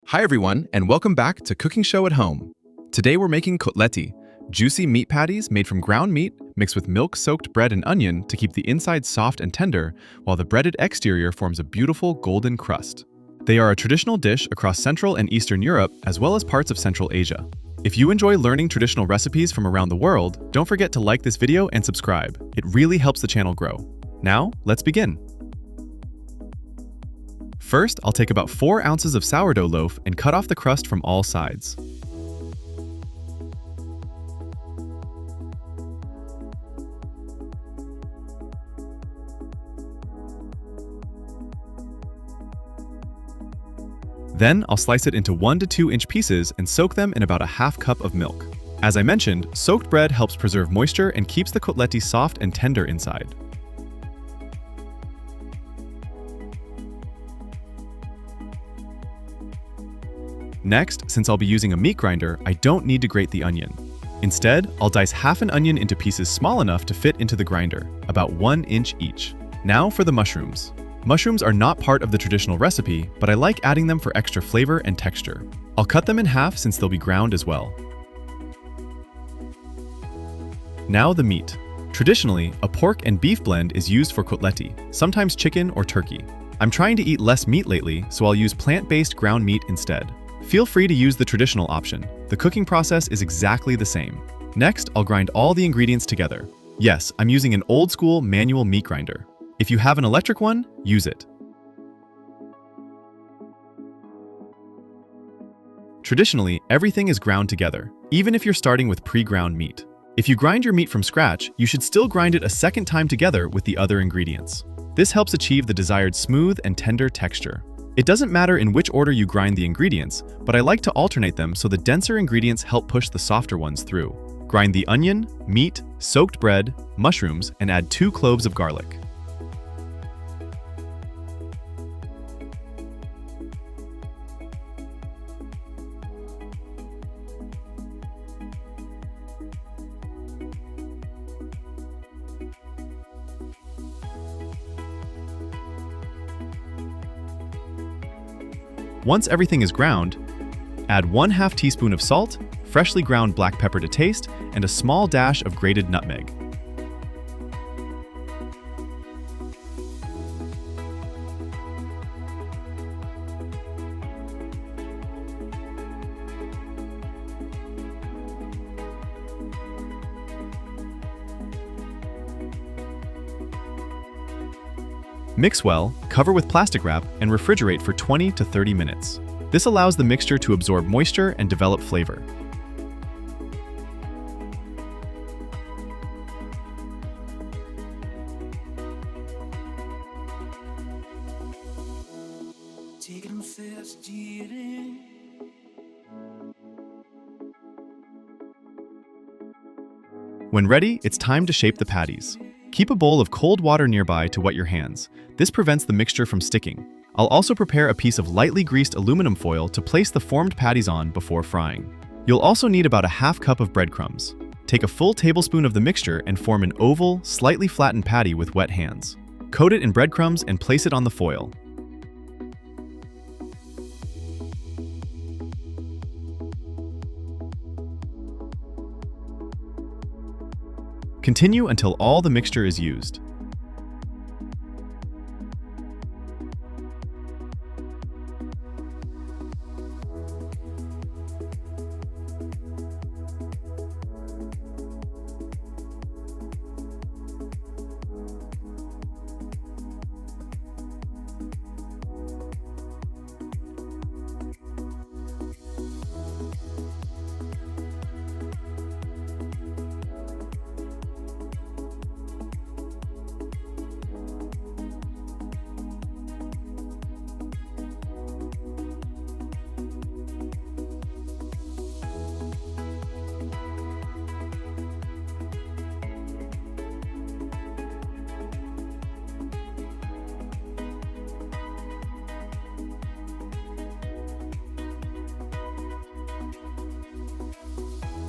Hi everyone, and welcome back to Cooking Show at Home. Today we're making kotlety, juicy meat patties made from ground meat mixed with milk-soaked bread and onion to keep the inside soft and tender, while the breaded exterior forms a beautiful golden crust. They are a traditional dish across Central and Eastern Europe, as well as parts of Central Asia. If you enjoy learning traditional recipes from around the world, don't forget to like this video and subscribe. It really helps the channel grow. Now, let's begin. First, I'll take about 4 ounces of sourdough loaf and cut off the crust from all sides. Then, I'll slice it into 1 to 2 inch pieces and soak them in about a half cup of milk. As I mentioned, soaked bread helps preserve moisture and keeps the kotlety soft and tender inside. Next, since I'll be using a meat grinder, I don't need to grate the onion. Instead, I'll dice half an onion into pieces small enough to fit into the grinder, about 1 inch each. Now for the mushrooms. Mushrooms are not part of the traditional recipe, but I like adding them for extra flavor and texture. I'll cut them in half since they'll be ground as well. Now the meat. Traditionally, a pork and beef blend is used for kotlety, sometimes chicken or turkey. I'm trying to eat less meat lately, so I'll use plant-based ground meat instead. Feel free to use the traditional option. The cooking process is exactly the same. Next, I'll grind all the ingredients together. Yes, I'm using an old-school manual meat grinder. If you have an electric one, use it. Traditionally, everything is ground together, even if you're starting with pre-ground meat. If you grind your meat from scratch, you should still grind it a second time together with the other ingredients. This helps achieve the desired smooth and tender texture. It doesn't matter in which order you grind the ingredients, but I like to alternate them so the denser ingredients help push the softer ones through. Grind the onion, meat, soaked bread, mushrooms, and add 2 cloves of garlic. Once everything is ground, add 1/2 teaspoon of salt, freshly ground black pepper to taste, and a small dash of grated nutmeg. Mix well, cover with plastic wrap, and refrigerate for 20 to 30 minutes. This allows the mixture to absorb moisture and develop flavor. When ready, it's time to shape the patties. Keep a bowl of cold water nearby to wet your hands. This prevents the mixture from sticking. I'll also prepare a piece of lightly greased aluminum foil to place the formed patties on before frying. You'll also need about a half cup of breadcrumbs. Take a full tablespoon of the mixture and form an oval, slightly flattened patty with wet hands. Coat it in breadcrumbs and place it on the foil. Continue until all the mixture is used.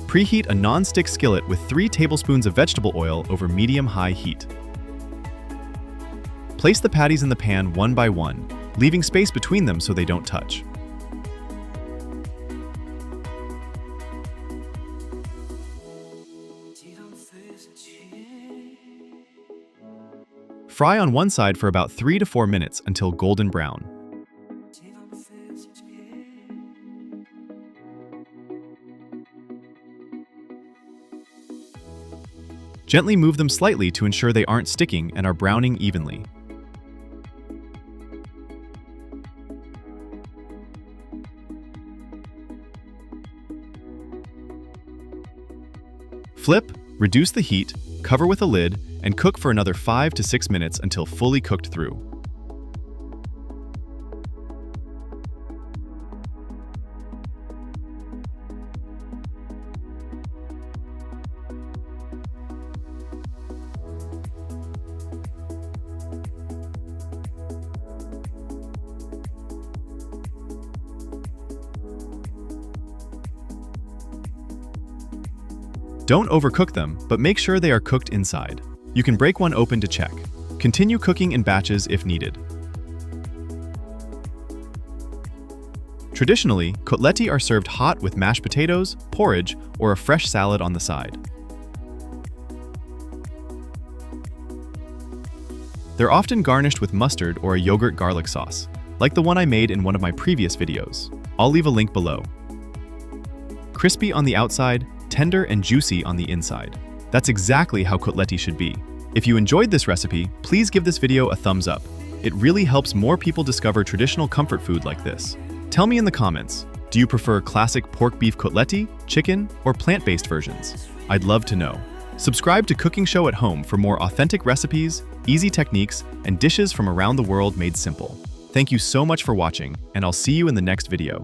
Preheat a non-stick skillet with 3 tablespoons of vegetable oil over medium-high heat. Place the patties in the pan one by one, leaving space between them so they don't touch. Fry on one side for about 3 to 4 minutes until golden brown. Gently move them slightly to ensure they aren't sticking and are browning evenly. Flip, reduce the heat, cover with a lid, and cook for another 5 to 6 minutes until fully cooked through. Don't overcook them, but make sure they are cooked inside. You can break one open to check. Continue cooking in batches if needed. Traditionally, kotlety are served hot with mashed potatoes, porridge, or a fresh salad on the side. They're often garnished with mustard or a yogurt garlic sauce, like the one I made in one of my previous videos. I'll leave a link below. Crispy on the outside, tender and juicy on the inside. That's exactly how kotlety should be. If you enjoyed this recipe, please give this video a thumbs up. It really helps more people discover traditional comfort food like this. Tell me in the comments, do you prefer classic pork beef kotlety, chicken, or plant-based versions? I'd love to know. Subscribe to Cooking Show at Home for more authentic recipes, easy techniques, and dishes from around the world made simple. Thank you so much for watching, and I'll see you in the next video.